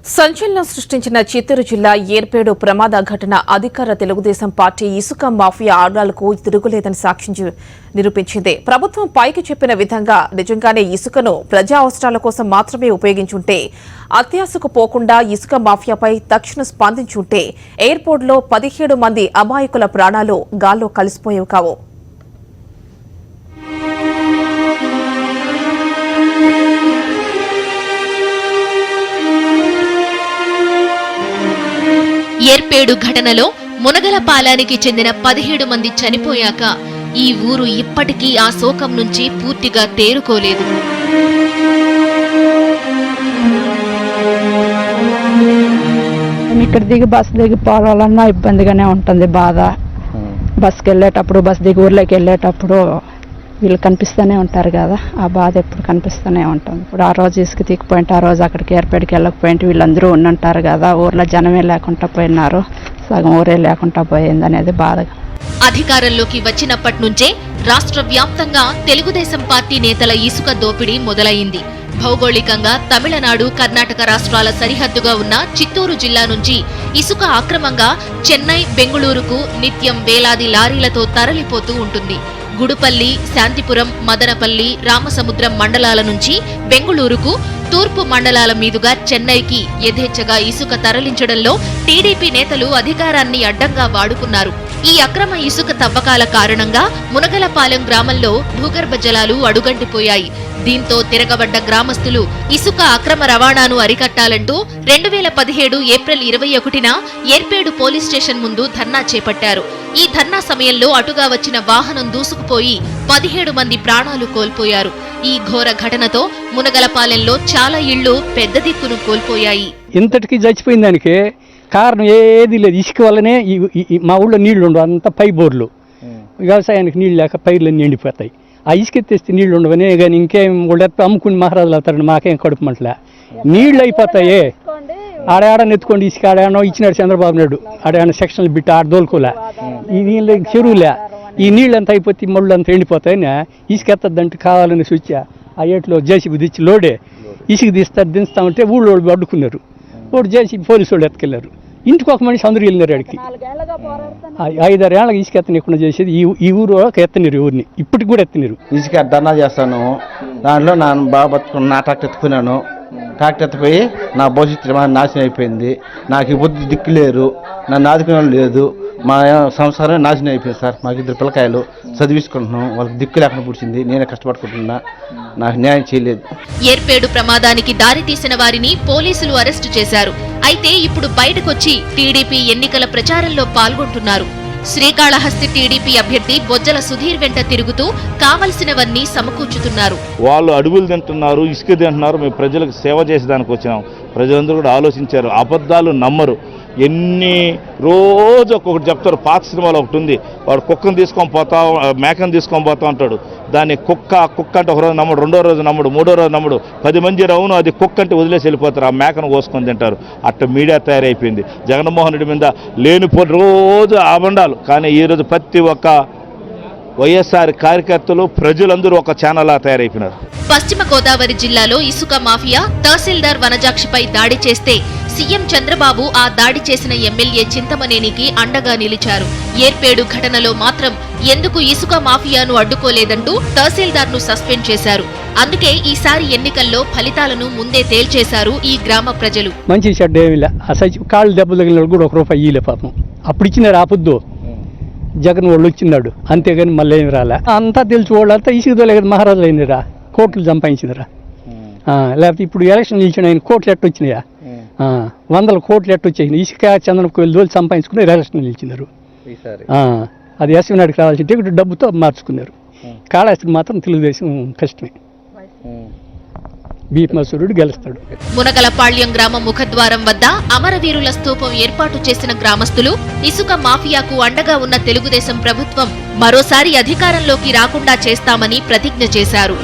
సంచలనం సృష్టించిన చిత్తూరు జిల్లా ఏర్పేడు ప్రమాద ఘటన అధికార తెలుగుదేశం పార్టీ ఇసుక మాఫియా ఆర్డర్లకు తిరుగులేదని సాక్ష్యం నిరూపించింది. ప్రభుత్వం పైకి చెప్పిన విధంగా నిజంగానే ఇసుకను ప్రజా అవసరాల కోసం మాత్రమే ఉపయోగించుంటే, అత్యాశకు పోకుండా ఇసుక మాఫియాపై తక్షణ స్పందించుంటే ఎయిర్పోర్టులో 17 మంది అమాయకుల ప్రాణాలు గాల్లో కలిసిపోయేవి కావు. ఏర్పేడు ఘటనలో మునగలపాలానికి చెందిన 17 మంది చనిపోయాక ఈ ఊరు ఇప్పటికీ ఆ శోకం నుంచి పూర్తిగా తేరుకోలేదు. ఇక్కడ దిగి బస్ దిగి పోవాలన్నా ఇబ్బందిగానే ఉంటుంది. బాధ బస్కి వెళ్ళేటప్పుడు, బస్ దిగి ఊర్లోకి వెళ్ళేటప్పుడు వీళ్ళు కనిపిస్తూనే ఉంటారు కదా, ఆ బాధ ఎప్పుడు కనిపిస్తూనే ఉంటుంది. ఇప్పుడు ఆ రోజు ఇసుక తీగిపోయింటే, ఆ రోజు అక్కడికి ఏర్పేడికి వెళ్ళకపోయింటే వీళ్ళందరూ ఉండుంటారు కదా, ఊర్లో జనమే లేకుండా పోయినారు, సగం ఊరే లేకుండా పోయింది అనేది బాధ. అధికారంలోకి వచ్చినప్పటి నుంచే రాష్ట్ర వ్యాప్తంగా తెలుగుదేశం పార్టీ నేతల ఇసుక దోపిడీ మొదలైంది. భౌగోళికంగా తమిళనాడు, కర్ణాటక రాష్ట్రాల సరిహద్దుగా ఉన్న చిత్తూరు జిల్లా నుంచి ఇసుక అక్రమంగా చెన్నై, బెంగుళూరుకు నిత్యం వేలాది లారీలతో తరలిపోతూ ఉంటుంది. గుడుపల్లి, శాంతిపురం, మదనపల్లి, రామసముద్రం మండలాల నుంచి బెంగుళూరుకు, తూర్పు మండలాల మీదుగా చెన్నైకి యథేచ్ఛగా ఇసుక తరలించడంలో టీడీపీ నేతలు అధికారాన్ని అడ్డంగా వాడుకున్నారు. ఈ అక్రమ ఇసుక తవ్వకాల కారణంగా మునగలపాలెం గ్రామంలో భూగర్భ జలాలు అడుగంటిపోయాయి. దీంతో తిరగబడ్డ గ్రామస్తులు ఇసుక అక్రమ రవాణాను అరికట్టాలంటూ 2017 ఏప్రిల్ 21న ఏర్పేడు పోలీస్ స్టేషన్ ముందు ధర్నా చేపట్టారు. ఈ ధర్నా సమయంలో అటుగా వచ్చిన వాహనం దూసుకుపోయి 17 మంది ప్రాణాలు కోల్పోయారు. ఈ ఘోర ఘటనతో మునగలపాలెంలో చాలా ఇళ్లు పెద్ద దిక్కును కోల్పోయాయి. ఇంతటికి చచ్చిపోయిన దానికి కారణం ఏది లేదు, ఇసుక వల్లనే. మా ఊళ్ళో నీళ్లు ఉండవు, అంతా పై బోర్లు, వ్యవసాయానికి నీళ్ళు లేక పైర్లన్నీ ఎండిపోతాయి. ఆ ఇసుక తెస్తే నీళ్లు ఉండవనే, కానీ ఇంకేం వాళ్ళు అమ్ముకుని మహారాజులు అవుతారండి, మాకేం కడుపు మంటలే, నీళ్లు అయిపోతాయి. ఆడాడని ఎత్తుకోండి ఇసుక, ఆడానో ఇచ్చినాడు చంద్రబాబు నాయుడు, ఆడాన సెక్షన్లు బిట్టి ఆడ దోలుకోలే, ఈ నీళ్ళు చెరువులే, ఈ నీళ్ళు అంతా అయిపోతే మళ్ళు అంతా ఎండిపోతాయని ఇసుక ఎత్తద్దంటే కావాలని స్విచ్ ఆ ఏట్లో జేసీబీ తెచ్చి లోడే ఇసుక దించుతామంటే ఊళ్ళో వాళ్ళు అడ్డుకున్నారు. వాడు జేసీబీ పోలీసు వాళ్ళు ఎత్తుకెళ్ళారు. ఇంటికి ఒక మనిషి అందరూ వెళ్ళినారు. ఆడికి 5-6 ఏళ్ళకి ఇసుక ఎత్తనీయకుండా చేసేది ఈ ఊరు ఎత్తనీరు, ఊరిని ఇప్పటికి కూడా ఎత్తనీరు. ఇసుక ధర్నా చేస్తాను, దాంట్లో నా బాగా బతుకున్నాను, నా ట్రాక్టర్ ఎత్తుకున్నాను. ట్రాక్టర్ ఎత్తిపోయి నా భవిష్యత్తు నాశనం అయిపోయింది. నాకు ఈ బుద్ధి దిక్కులేరు, నన్ను ఆదుకునే లేదు, మా సంసారం నాశనం అయిపోయింది సార్. మాకు 2 పిల్లకాయలు చదివించుకుంటున్నాం, వాళ్ళకి దిక్కు లేకుండా పుడిచింది, నేనే కష్టపడుకుంటున్నా, నాకు న్యాయం చేయలేదు. ఏర్పేడు ప్రమాదానికి దారి తీసిన వారిని పోలీసులు అరెస్టు చేశారు. అయితే ఇప్పుడు బయటకొచ్చి టీడీపీ ఎన్నికల ప్రచారంలో పాల్గొంటున్నారు. శ్రీకాళహస్తి టీడీపీ అభ్యర్థి బొజ్జల సుధీర్ వెంట తిరుగుతూ కావలసినవన్నీ సమకూర్చుతున్నారు. వాళ్ళు అడుగులు తింటున్నారు, ఇసుక తింటున్నారు, మేము ప్రజలకు సేవ చేసేదానికి వచ్చినాం. ప్రజలందరూ కూడా ఆలోచించారు, అబద్ధాలు నమ్మరు. ఎన్ని రోజు ఒక్కొక్కటి చెప్తారు. పాత సినిమాలో ఒకటి ఉంది, వాడు కుక్కను తీసుకొని పోతా, మేకను తీసుకొని పోతా ఉంటాడు. దాన్ని కుక్క అంటే ఒక రోజు నమ్మడు, 2వ రోజు నమ్మడు, 3వ రోజు నమ్మడు. 10 మంది రౌను అది కుక్క అంటే వదిలేసి వెళ్ళిపోతారు, ఆ మేకను కోసుకొని తింటారు. అట్ట మీడియా తయారైపోయింది. జగన్మోహన్ రెడ్డి మీద లేనిపోయి రోజు ఆబండాలు. కానీ ఈరోజు ప్రతి ఒక్క వైఎస్ఆర్ కార్యకర్తలు, ప్రజలందరూ ఒక ఛానల్లా తయారైపోయినారు. పశ్చిమ గోదావరి జిల్లాలో ఇసుక మాఫియా తహసీల్దార్ వనజాక్షిపై దాడి చేస్తే సీఎం చంద్రబాబు ఆ దాడి చేసిన ఎమ్మెల్యే చింతమనేనికి అండగా నిలిచారు. ఏర్పేడు ఘటనలో మాత్రం ఎందుకు ఇసుక మాఫియాను అడ్డుకోలేదంటూ తహసీల్దార్ను సస్పెండ్ చేశారు. అందుకే ఈసారి ఎన్నికల్లో ఫలితాలను ముందే తేల్చేశారు ఈ గ్రామ ప్రజలు. మంచి చెడ్డ ఏమిలే, కాళ్ళు దెబ్బలు తగిలిన కూడా ₹1 ఇయ్యలే పాపం. అప్పుడు ఇచ్చినారు ఆపొద్దు, జగన్ వాళ్ళు వచ్చినాడు, అంతేగాని మళ్ళీ ఏమి రాలే. అంతా తెలిసి వాళ్ళంతా ఇసుకదోలే కదా మహారాజులు అయినరా, కోట్లు సంపాదించినరా. లేకపోతే ఇప్పుడు ఎలక్షన్ నిలిచిన ఆయన కోట్లు ఎట్టొచ్చినాయా, 100 కోట్లు ఎట్టొచ్చాయి. ఇసుక చంద్రబాబు కోళ్ళు సంపాదించుకుని ఎలక్షన్ నిలిచినారు. అది ఎస్వి నాయుడికి రావాల్సిన టికెట్ డబ్బుతో మార్చుకున్నారు. కాళహస్తికి మాత్రం తెలుగుదేశం కష్టమే, భీమసూరుడు గెలుస్తాడు. మునగలపాళ్యం గ్రామ ముఖద్వారం వద్ద అమరవీరుల స్తూపం ఏర్పాటు చేసిన గ్రామస్తులు ఇసుక మాఫియాకు అండగా ఉన్న తెలుగుదేశం ప్రభుత్వం మరోసారి అధికారంలోకి రాకుండా చేస్తామని ప్రతిజ్ఞ చేశారు.